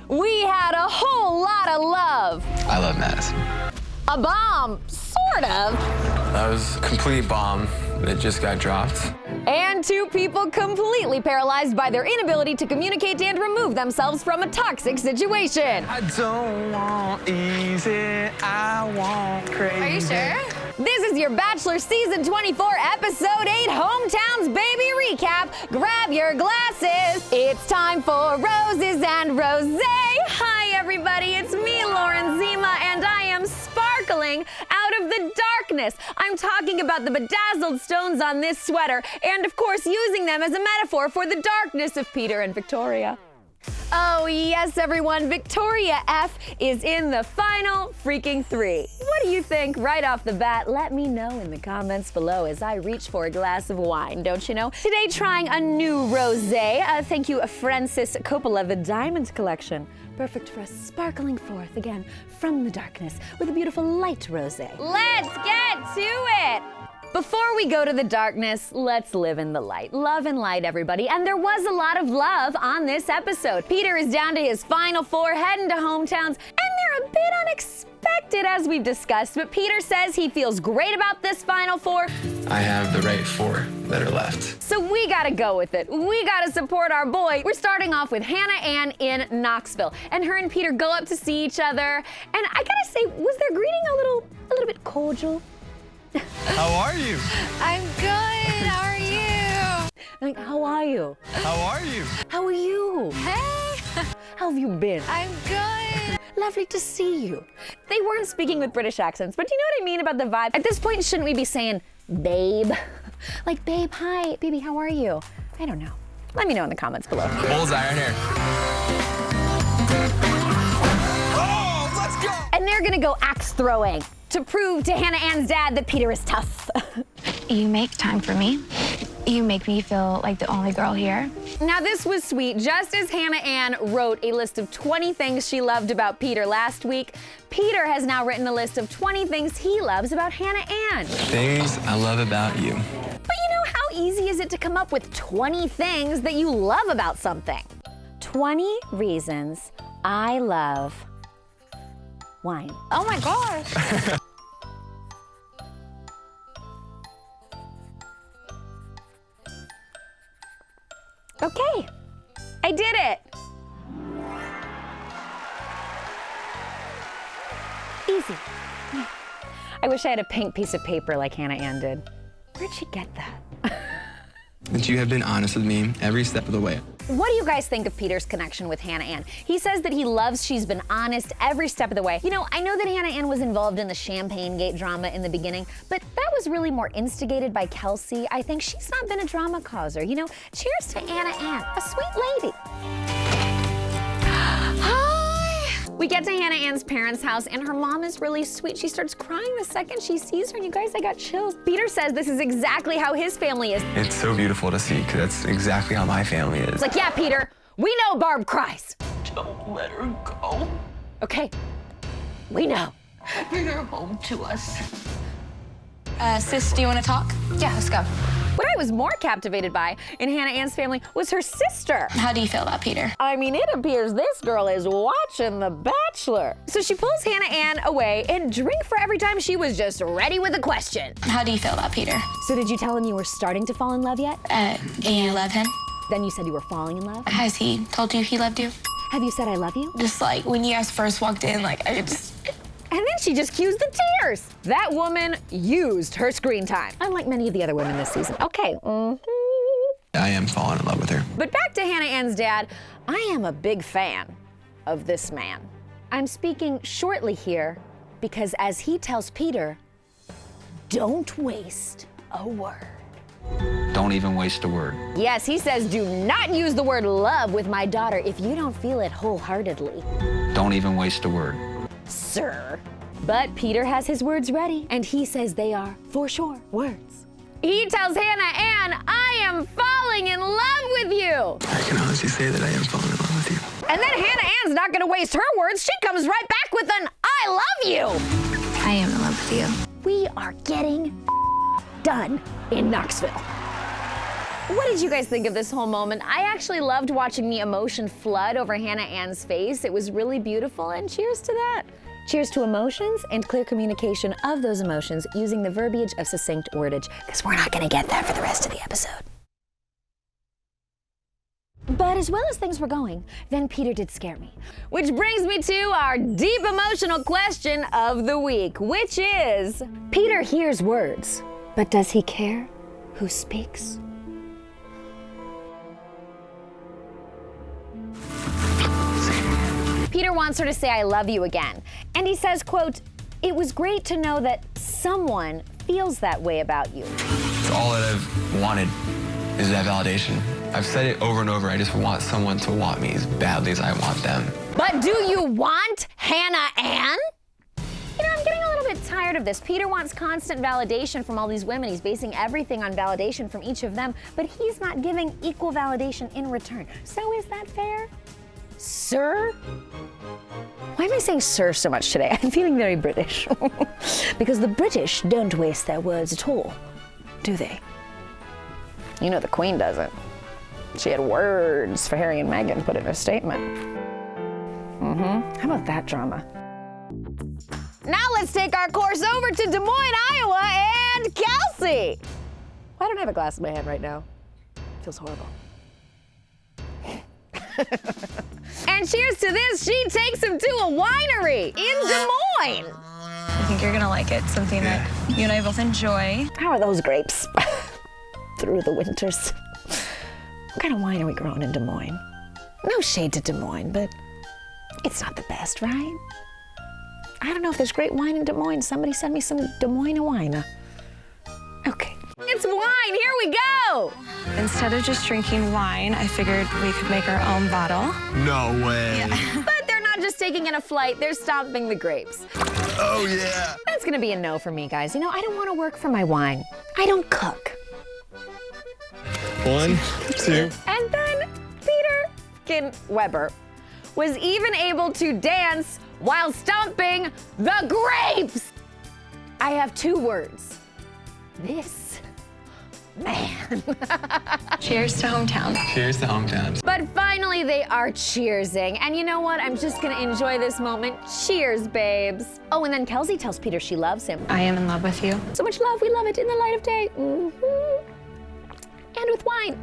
we had a whole lot of love. I love Madison. A bomb, sort of. That was a complete bomb that just got dropped. And two people completely paralyzed by their inability to communicate and remove themselves from a toxic situation. I don't want easy, I want crazy. Are you sure? This is your Bachelor Season 24, Episode 8, Hometowns Baby Recap. Grab your glasses. It's time for Roses and Rosé. Hi, everybody. It's me, Lauren Zima, and I am sparkling out of the darkness. I'm talking about the bedazzled stones on this sweater, and of course, using them as a metaphor for the darkness of Peter and Victoria. Oh yes, everyone, Victoria F is in the final freaking 3. What do you think right off the bat? Let me know in the comments below as I reach for a glass of wine, don't you know? Today trying a new rosé. Thank you, Francis Coppola, the Diamond Collection. Perfect for a sparkling forth again from the darkness with a beautiful light rosé. Let's get to it! Before we go to the darkness, let's live in the light. Love and light, everybody. And there was a lot of love on this episode. Peter is down to his final 4, heading to hometowns, and they're a bit unexpected as we've discussed, but Peter says he feels great about this final 4. I have the right 4 that are left. So we gotta go with it. We gotta support our boy. We're starting off with Hannah Ann in Knoxville, and her and Peter go up to see each other. And I gotta say, was their greeting a little bit cordial? How are you? I'm good. How are you? Like, how are you? How are you? How are you? Hey. How have you been? I'm good. Lovely to see you. They weren't speaking with British accents, but do you know what I mean about the vibe? At this point, shouldn't we be saying, babe? Like, babe, hi, baby, how are you? I don't know. Let me know in the comments below. Bullseye right here. Oh, let's go! And they're gonna go axe throwing to prove to Hannah Ann's dad that Peter is tough. You make time for me. You make me feel like the only girl here. Now this was sweet. Just as Hannah Ann wrote a list of 20 things she loved about Peter last week, Peter has now written a list of 20 things he loves about Hannah Ann. Things I love about you. But you know, how easy is it to come up with 20 things that you love about something? 20 reasons I love wine. Oh my gosh. Okay, I did it. Easy. I wish I had a pink piece of paper like Hannah Ann did. Where'd she get that? That you have been honest with me every step of the way. What do you guys think of Peter's connection with Hannah Ann? He says that he loves she's been honest every step of the way. You know, I know that Hannah Ann was involved in the Champagne Gate drama in the beginning, but that was really more instigated by Kelsey. I think she's not been a drama causer. You know, cheers to Hannah Ann, a sweet lady. We get to Hannah Ann's parents' house, and her mom is really sweet. She starts crying the second she sees her, and you guys, I got chills. Peter says this is exactly how his family is. It's so beautiful to see, because that's exactly how my family is. It's like, yeah, Peter, we know Barb cries. Don't let her go. Okay, we know. Bring her home to us. Sis, do you want to talk? Yeah, let's go. What I was more captivated by in Hannah Ann's family was her sister. How do you feel about Peter? I mean, it appears this girl is watching The Bachelor. So she pulls Hannah Ann away, and drink for every time she was just ready with a question. How do you feel about Peter? So did you tell him you were starting to fall in love yet? You love him? Then you said you were falling in love? Has he told you he loved you? Have you said I love you? Just like when you guys first walked in, like I just... And then she just cues the tears. That woman used her screen time, unlike many of the other women this season. Okay, I am falling in love with her. But back to Hannah Ann's dad, I am a big fan of this man. I'm speaking shortly here because as he tells Peter, don't waste a word. Don't even waste a word. Yes, he says, do not use the word love with my daughter if you don't feel it wholeheartedly. Don't even waste a word. Sir. But Peter has his words ready, and he says they are, for sure, words. He tells Hannah Ann, I am falling in love with you. I can honestly say that I am falling in love with you. And then Hannah Ann's not gonna waste her words. She comes right back with an, I love you. I am in love with you. We are getting done in Knoxville. What did you guys think of this whole moment? I actually loved watching the emotion flood over Hannah Ann's face. It was really beautiful, and cheers to that. Cheers to emotions and clear communication of those emotions using the verbiage of succinct wordage, because we're not gonna get that for the rest of the episode. But as well as things were going, then Peter did scare me. Which brings me to our deep emotional question of the week, which is, Peter hears words, but does he care who speaks? Peter wants her to say I love you again. And he says, quote, "It was great to know that someone feels that way about you." It's all that I've wanted is that validation. I've said it over and over. I just want someone to want me as badly as I want them. But do you want Hannah Ann? You know, I'm getting a little bit tired of this. Peter wants constant validation from all these women. He's basing everything on validation from each of them, but he's not giving equal validation in return. So is that fair? Sir? Why am I saying sir so much today? I'm feeling very British. Because the British don't waste their words at all, do they? You know the Queen doesn't. She had words for Harry and Meghan put in her statement. How about that drama? Now let's take our course over to Des Moines, Iowa, and Kelsey. Why don't I have a glass in my hand right now? Feels horrible. And cheers to this, she takes him to a winery in Des Moines. I think you're gonna like it. Something that you and I both enjoy. How are those grapes through the winters? What kind of wine are we growing in Des Moines? No shade to Des Moines, but it's not the best, right? I don't know if there's great wine in Des Moines. Somebody send me some Des Moines wine. Okay. It's wine, here we go! Instead of just drinking wine, I figured we could make our own bottle. No way. But they're not just taking in a flight, they're stomping the grapes. Oh, yeah. That's gonna be a no for me, guys. You know, I don't wanna work for my wine. I don't cook. 1, 2. And then Peter Weber was even able to dance while stomping the grapes. I have 2 words. This man. Cheers to hometown. Cheers to hometowns. But finally they are cheersing. And you know what? I'm just gonna enjoy this moment. Cheers, babes. Oh, and then Kelsey tells Peter she loves him. I am in love with you. So much love, we love it in the light of day. And with wine.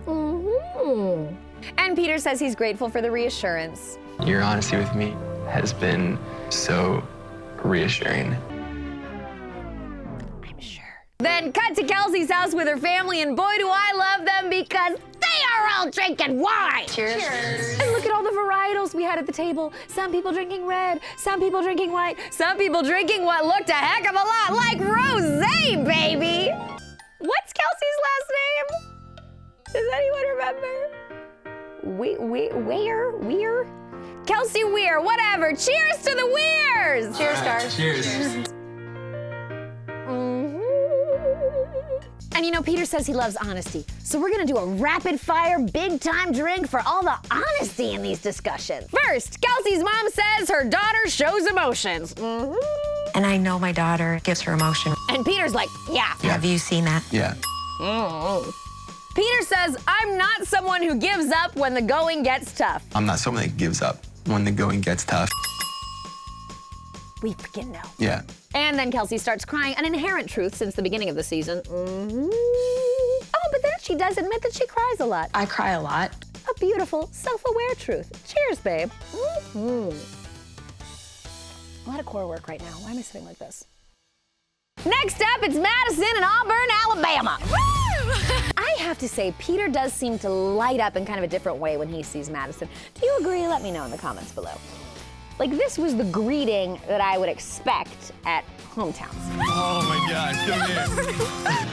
And Peter says he's grateful for the reassurance. Your honesty with me has been so reassuring. I'm sure. Then cut to Kelsey's house with her family, and boy do I love them because they are all drinking wine. Cheers. And look at all the varietals we had at the table. Some people drinking red, some people drinking white, some people drinking what looked a heck of a lot like rosé, baby. What's Kelsey's last name? Does anyone remember? Weir? Kelsey Weir, whatever. Cheers to the Weirs! Cheers, guys. Cheers. And you know, Peter says he loves honesty. So we're gonna do a rapid fire, big time drink for all the honesty in these discussions. First, Kelsey's mom says her daughter shows emotions. And I know my daughter gives her emotion. And Peter's like, yeah. Have you seen that? Yeah. Peter says, I'm not someone who gives up when the going gets tough. I'm not someone that gives up when the going gets tough. We freaking know. Yeah. And then Kelsey starts crying, an inherent truth since the beginning of the season. Oh, but then she does admit that she cries a lot. I cry a lot. A beautiful, self-aware truth. Cheers, babe. A lot of core work right now. Why am I sitting like this? Next up, it's Madison in Auburn, Alabama. I have to say, Peter does seem to light up in kind of a different way when he sees Madison. Do you agree? Let me know in the comments below. Like, this was the greeting that I would expect at hometowns. Oh my gosh, come here.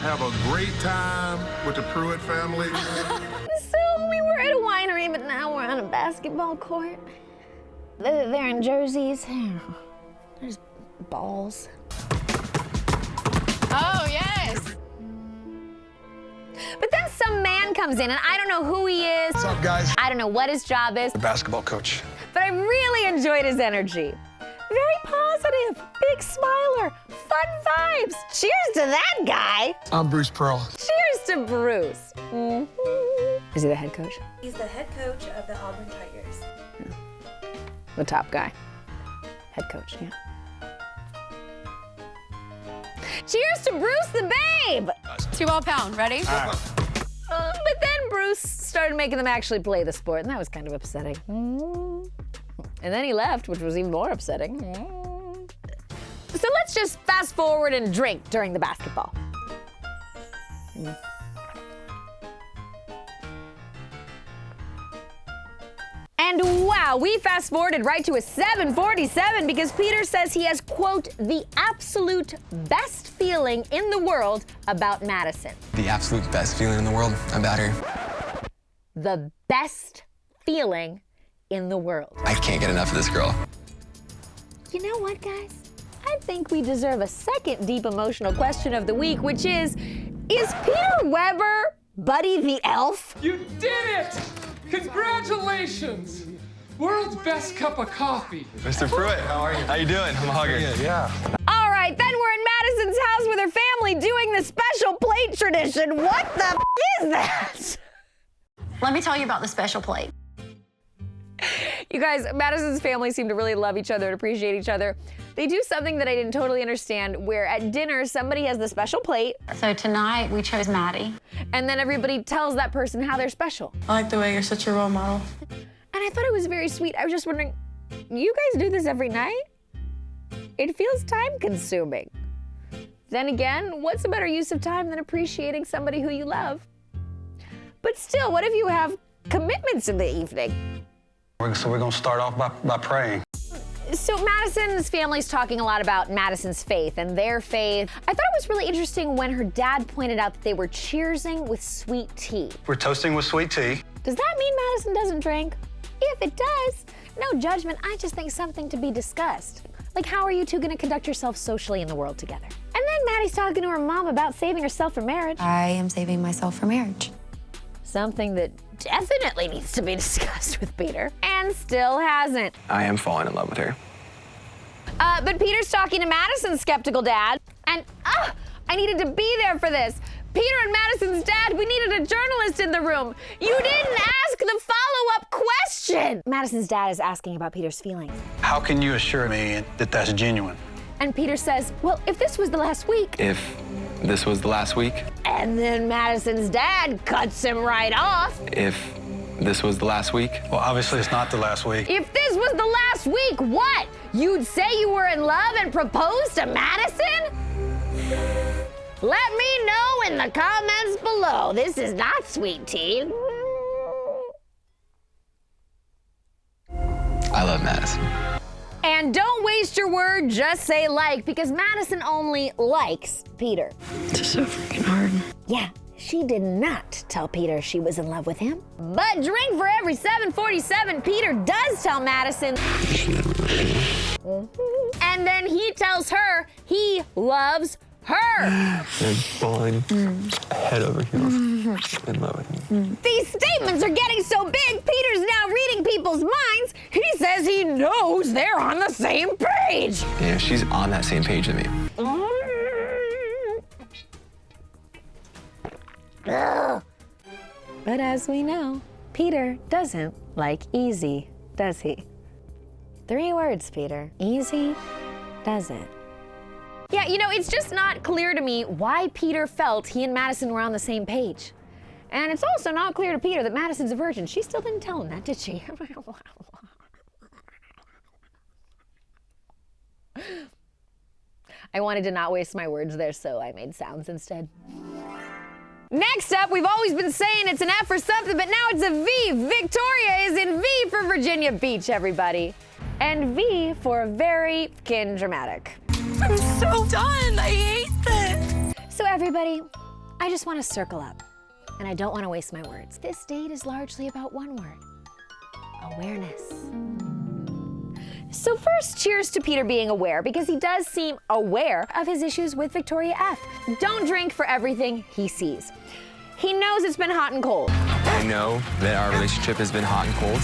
Have a great time with the Pruitt family. So we were at a winery, but now we're on a basketball court. They're in jerseys. There's balls. Oh, yes. But then some man comes in, and I don't know who he is. What's up, guys? I don't know what his job is, The basketball coach. but I really enjoyed his energy. Very positive, big smiler, fun vibes. Cheers to that guy. I'm Bruce Pearl. Cheers to Bruce. Is he the head coach? He's the head coach of the Auburn Tigers. The top guy. Head coach, yeah. Cheers to Bruce the Babe! 2-ball pound, ready? But then Bruce started making them actually play the sport, and that was kind of upsetting. And then he left, which was even more upsetting. So let's just fast forward and drink during the basketball. And wow, we fast forwarded right to a 7:47 because Peter says he has, quote, the absolute best feeling in the world about Madison. The absolute best feeling in the world about her. The best feeling in the world. I can't get enough of this girl. You know what, guys? I think we deserve a second deep emotional question of the week, which is Peter Weber Buddy the Elf? You did it! Congratulations! World's best cup of coffee. Mr. Pruitt, how are you? How you doing? I'm a hugger. Yeah. All right, then we're in Madison's house with her family doing the special plate tradition. What the is that? Let me tell you about the special plate. You guys, Madison's family seem to really love each other and appreciate each other. They do something that I didn't totally understand, where at dinner, somebody has the special plate. So tonight, we chose Maddie. And then everybody tells that person how they're special. I like the way you're such a role model. And I thought it was very sweet. I was just wondering, you guys do this every night? It feels time-consuming. Then again, what's a better use of time than appreciating somebody who you love? But still, what if you have commitments in the evening? So we're going to start off by praying. So Madison's family's talking a lot about Madison's faith and their faith. I thought it was really interesting when her dad pointed out that they were cheersing with sweet tea. We're toasting with sweet tea. Does that mean Madison doesn't drink? If it does, no judgment, I just think something to be discussed. Like, how are you two gonna conduct yourselves socially in the world together? And then Maddie's talking to her mom about saving herself for marriage. I am saving myself for marriage. Something that definitely needs to be discussed with Peter, and still hasn't. I am falling in love with her. But Peter's talking to Madison's skeptical dad, and I needed to be there for this. Peter and Madison's dad, we needed a journalist in the room. You didn't ask the follow-up question. Madison's dad is asking about Peter's feelings. How can you assure me that that's genuine? And Peter says, well, if this was the last week. If this was the last week. And then Madison's dad cuts him right off. If this was the last week. Well, obviously it's not the last week. If this was the last week, what? You'd say you were in love and propose to Madison? Let me know in the comments below. This is not sweet tea. I love Madison. And don't waste your word, just say like, because Madison only likes Peter. It's so freaking hard. Yeah, she did not tell Peter she was in love with him. But drink for every 7:47, Peter does tell Madison. And then he tells her he loves her. I'm falling head over heels in love with him. These statements are getting so big, Peter's now reading people's minds. He says he knows they're on the same page. Yeah, she's on that same page with me. But as we know, Peter doesn't like easy, does he? 3 words, Peter. Easy doesn't. Yeah, you know, it's just not clear to me why Peter felt he and Madison were on the same page. And it's also not clear to Peter that Madison's a virgin. She still didn't tell him that, did she? I wanted to not waste my words there, so I made sounds instead. Next up, we've always been saying it's an F for something, but now it's a V. Victoria is in V for Virginia Beach, everybody. And V for very fucking dramatic. I'm so done. I hate this. So everybody, I just want to circle up, and I don't want to waste my words. This date is largely about one word: awareness. So first, cheers to Peter being aware, because he does seem aware of his issues with Victoria F. Don't drink for everything he sees. He knows it's been hot and cold. I know that our relationship has been hot and cold.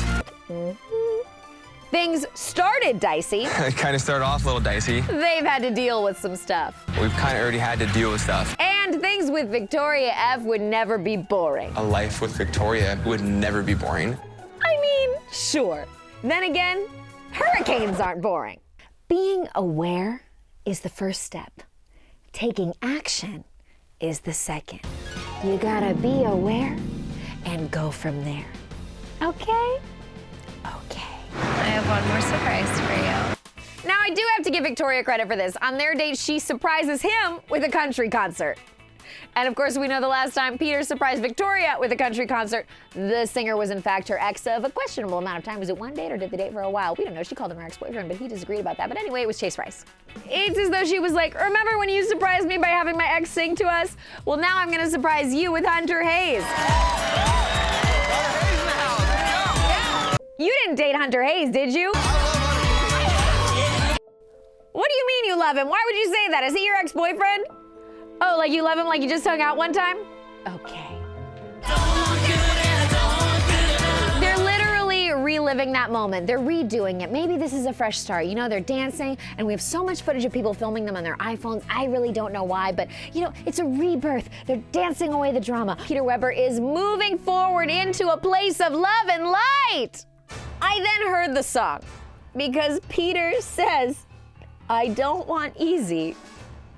Things started dicey. It kind of started off a little dicey. They've had to deal with some stuff. We've kind of already had to deal with stuff. And things with Victoria F would never be boring. A life with Victoria would never be boring. I mean, sure. Then again, hurricanes aren't boring. Being aware is the first step. Taking action is the second. You gotta be aware and go from there. Okay? Okay. I have one more surprise for you. Now, I do have to give Victoria credit for this. On their date, she surprises him with a country concert. And of course, we know the last time Peter surprised Victoria with a country concert, the singer was in fact her ex of a questionable amount of time. Was it one date or did they date for a while? We don't know. She called him her ex-boyfriend, but he disagreed about that. But anyway, it was Chase Rice. It's as though she was like, remember when you surprised me by having my ex sing to us? Well, now I'm gonna surprise you with Hunter Hayes. You didn't date Hunter Hayes, did you? What do you mean you love him? Why would you say that? Is he your ex-boyfriend? Oh, like you love him like you just hung out one time? Okay. They're literally reliving that moment. They're redoing it. Maybe this is a fresh start. You know, they're dancing, and we have so much footage of people filming them on their iPhones. I really don't know why, but you know, it's a rebirth. They're dancing away the drama. Peter Weber is moving forward into a place of love and light. I then heard the song because Peter says, I don't want easy,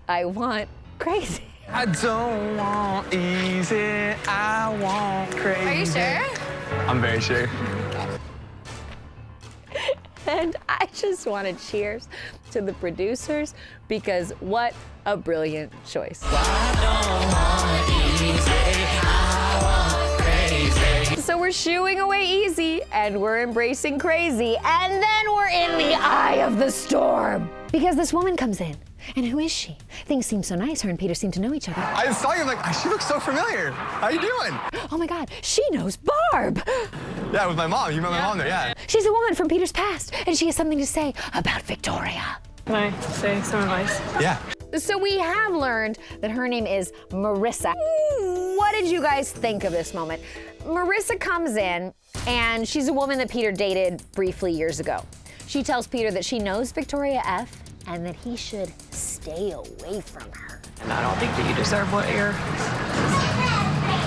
I want crazy. I don't want easy, I want crazy. Are you sure? I'm very sure. And I just want to cheers to the producers because what a brilliant choice. So we're shooing away easy and we're embracing crazy and then we're in the eye of the storm. Because this woman comes in. And who is she? Things seem so nice. Her and Peter seem to know each other. I saw you, like, she looks so familiar. How you doing? Oh my God, she knows Barb. Yeah, with my mom. You met my mom there, yeah. She's a woman from Peter's past, and she has something to say about Victoria. Can I say some advice? Yeah. So we have learned that her name is Marissa. What did you guys think of this moment? Marissa comes in, and she's a woman that Peter dated briefly years ago. She tells Peter that she knows Victoria F, and that he should stay away from her. And I don't think that you deserve what you're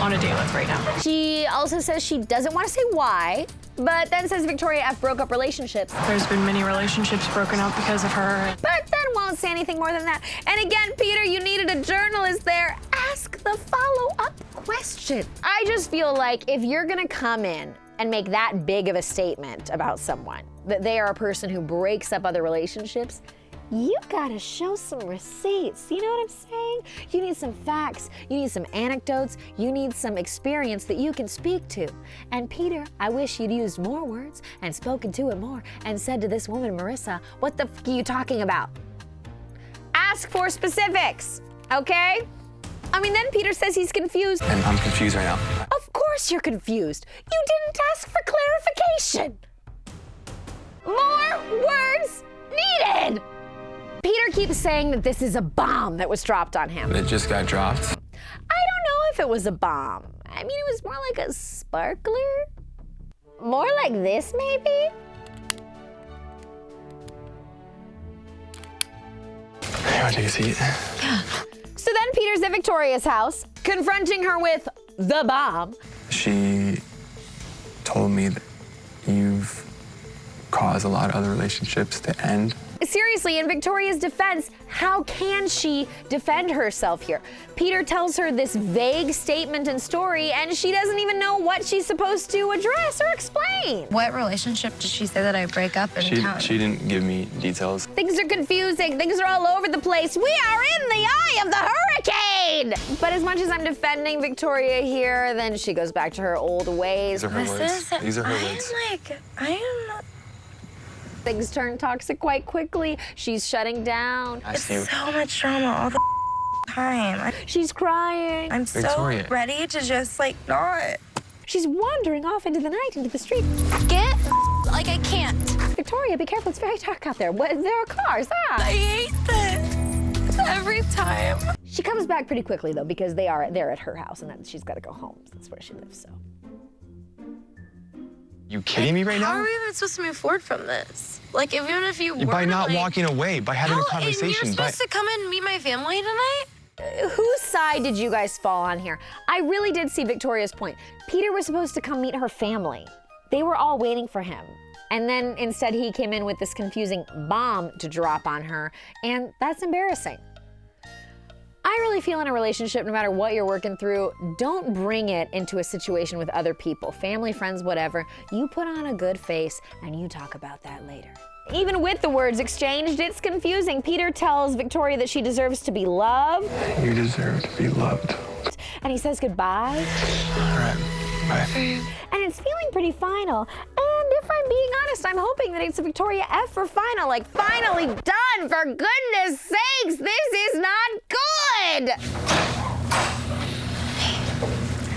on a date with right now. She also says she doesn't want to say why, but then says Victoria F broke up relationships. There's been many relationships broken up because of her. But then won't say anything more than that. And again, Peter, you needed a journalist there. Ask the follow-up question. I just feel like if you're gonna come in and make that big of a statement about someone, that they are a person who breaks up other relationships, you gotta show some receipts. You know what I'm saying? You need some facts, you need some anecdotes, you need some experience that you can speak to. And Peter, I wish you'd used more words and spoken to it more and said to this woman, Marissa, what the f are you talking about? Ask for specifics, okay? I mean, then Peter says he's confused. And I'm confused right now. Of course you're confused. You didn't ask for clarification. More words needed. Peter keeps saying that this is a bomb that was dropped on him. It just got dropped. I don't know if it was a bomb. I mean, it was more like a sparkler. More like this, maybe? Hey, want to take a seat? So then Peter's at Victoria's house, confronting her with the bomb. She told me that you've caused a lot of other relationships to end. Seriously, in Victoria's defense, how can she defend herself here? Peter tells her this vague statement and story, and she doesn't even know what she's supposed to address or explain. What relationship did she say that I break up in town? She didn't give me details. Things are confusing, things are all over the place. We are in the eye of the hurricane! But as much as I'm defending Victoria here, then she goes back to her old ways. These are her words. These are her words. I am Things turn toxic quite quickly. She's shutting down. I see. so much drama all the time. She's crying. I'm Victoria. so ready to just not. She's wandering off into the night, into the street. Get like I can't. Victoria, be careful, it's very dark out there. There are cars, I hate this every time. She comes back pretty quickly though, because they're at her house and then she's gotta go home. That's where she lives, so. You kidding me right now? How are we even supposed to move forward from this? Like, even if you were By not like, walking away, by having a conversation. And you're supposed to come and meet my family tonight? Whose side did you guys fall on here? I really did see Victoria's point. Peter was supposed to come meet her family. They were all waiting for him. And then instead he came in with this confusing bomb to drop on her, and that's embarrassing. I really feel in a relationship, no matter what you're working through, don't bring it into a situation with other people, family, friends, whatever. You put on a good face and you talk about that later. Even with the words exchanged, it's confusing. Peter tells Victoria that she deserves to be loved. You deserve to be loved. And he says goodbye. All right, bye. And it's feeling pretty final. And if I'm being honest, I'm hoping that it's a Victoria F for final. Like, finally done, for goodness sakes, this is not good.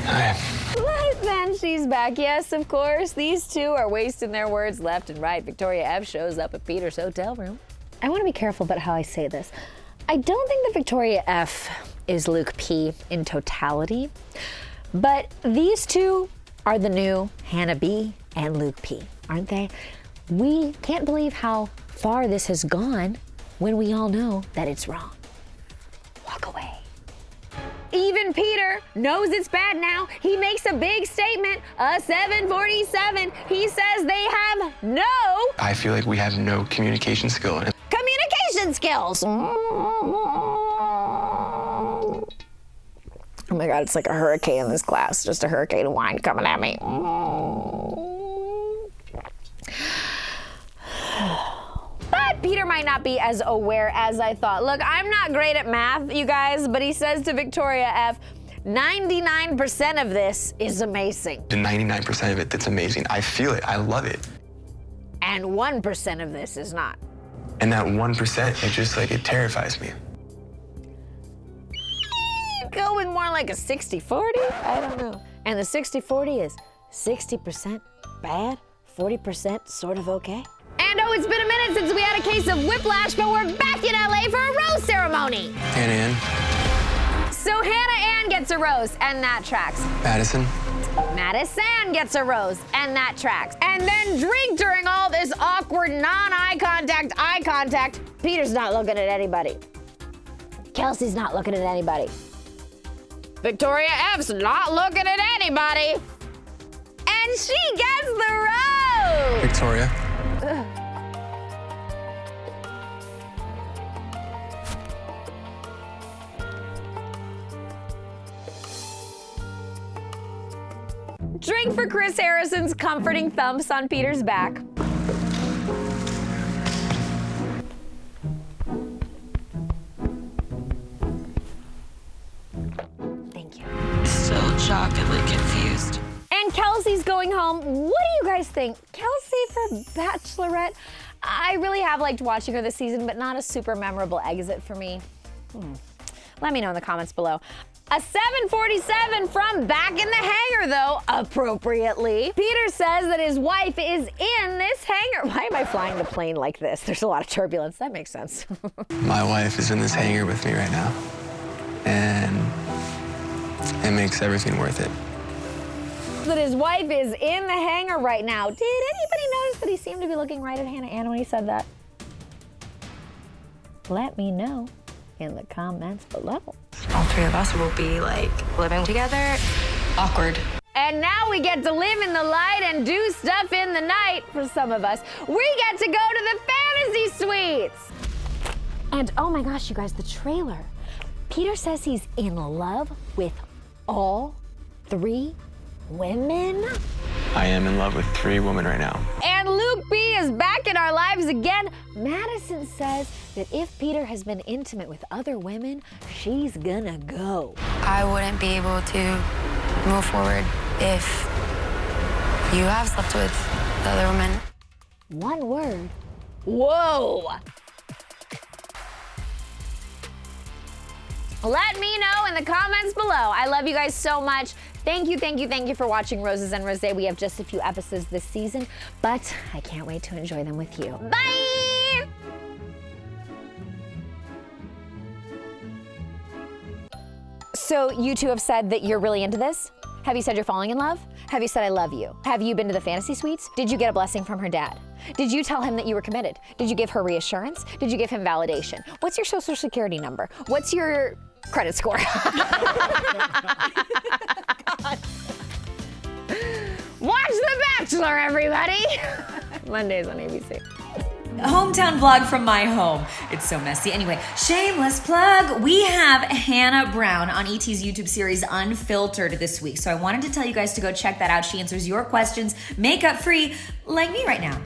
Hi. But then she's back. Yes, of course, these two are wasting their words left and right. Victoria F shows up at Peter's hotel room. I want to be careful about how I say this. I don't think that Victoria F is Luke P in totality, but these two are the new Hannah B and Luke P, aren't they? We can't believe how far this has gone when we all know that it's wrong. Walk away. Even Peter knows it's bad now. He makes a big statement, a 747. He says they have no... I feel like we have no communication skill. communication skills. Oh my God, it's like a hurricane in this class. Just a hurricane of wine coming at me. But Peter might not be as aware as I thought. Look, I'm not great at math, you guys, but he says to Victoria F, 99% of this is amazing. The 99% of it that's amazing. I feel it. I love it. And 1% of this is not. And that 1%, it just like, it terrifies me. Go with more like a 60-40? I don't know. And the 60-40 is 60% bad, 40% sort of okay. And oh, it's been a minute since we had a case of whiplash, but we're back in LA for a rose ceremony. Hannah Ann. So Hannah Ann gets a rose, and that tracks. Madison. Madison gets a rose, and that tracks. And then drink during all this awkward eye contact. Peter's not looking at anybody. Kelsey's not looking at anybody. Victoria F's not looking at anybody. And she gets the rose. Victoria. Ugh. Drink for Chris Harrison's comforting thumps on Peter's back. Thank you. Still shockingly confused. And Kelsey's going home. What do you guys think? Kelsey for Bachelorette? I really have liked watching her this season, but not a super memorable exit for me. Let me know in the comments below. A 747 from back in the hangar, though, appropriately. Peter says that his wife is in this hangar. Why am I flying the plane like this? There's a lot of turbulence. That makes sense. My wife is in this hangar with me right now. And it makes everything worth it. That his wife is in the hangar right now. Did anybody notice that he seemed to be looking right at Hannah Ann when he said that? Let me know in the comments below. All three of us will be like living together. Awkward. And now we get to live in the light and do stuff in the night. For some of us, we get to go to the fantasy suites. And oh my gosh, you guys, the trailer. Peter says he's in love with all 3 women. I am in love with 3 women right now. And Luke B is back in our lives again. Madison says that if Peter has been intimate with other women, she's gonna go. I wouldn't be able to move forward if you have slept with the other women. One word. Whoa. Let me know in the comments below. I love you guys so much. Thank you for watching Roses and Rosé. We have just a few episodes this season, but I can't wait to enjoy them with you. Bye! So you two have said that you're really into this? Have you said you're falling in love? Have you said I love you? Have you been to the fantasy suites? Did you get a blessing from her dad? Did you tell him that you were committed? Did you give her reassurance? Did you give him validation? What's your social security number? What's your credit score? God. Watch The Bachelor, everybody! Mondays on ABC. Hometown vlog from my home. It's so messy. Anyway, shameless plug. We have Hannah Brown on ET's YouTube series Unfiltered this week. So I wanted to tell you guys to go check that out. She answers your questions makeup free like me right now.